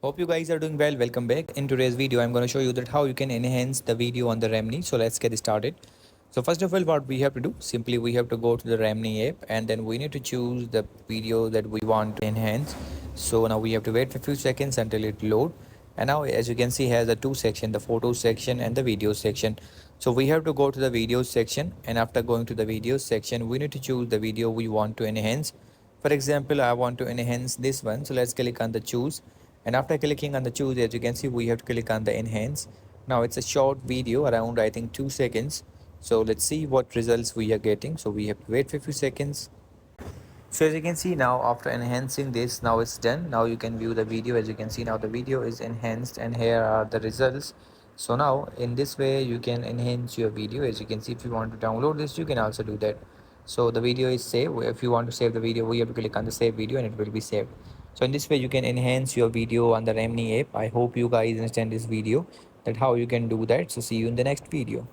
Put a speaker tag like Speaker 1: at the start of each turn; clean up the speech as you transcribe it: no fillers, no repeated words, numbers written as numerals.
Speaker 1: Hope you guys are doing well. Welcome back. In today's video, I'm going to show you that how you can enhance the video on the Remini. So let's get started. So first of all, what we have to do, simply we have to go to the Remini app and then we need to choose the video that we want to enhance. So now we have to wait for a few seconds until it load. And now as you can see has the two section, the photo section and the video section. So we have to go to the video section, and after going to the video section, we need to choose the video we want to enhance. For example, I want to enhance this one. So let's click on the choose, and after clicking on the choose, as you can see, we have to click on the enhance. Now it's a short video around I think 2 seconds. So let's see what results we are getting. So we have to wait for a few seconds. So as you can see now, after enhancing this, now it's done. Now you can view the video. As you can see now, the video is enhanced and here are the results. So now in this way you can enhance your video. As you can see, if you want to download this, you can also do that. So the video is saved. If you want to save the video, we have to click on the save video and it will be saved. So in this way you can enhance your video on the Remini app. I hope you guys understand this video, that how you can do that. So see you in the next video.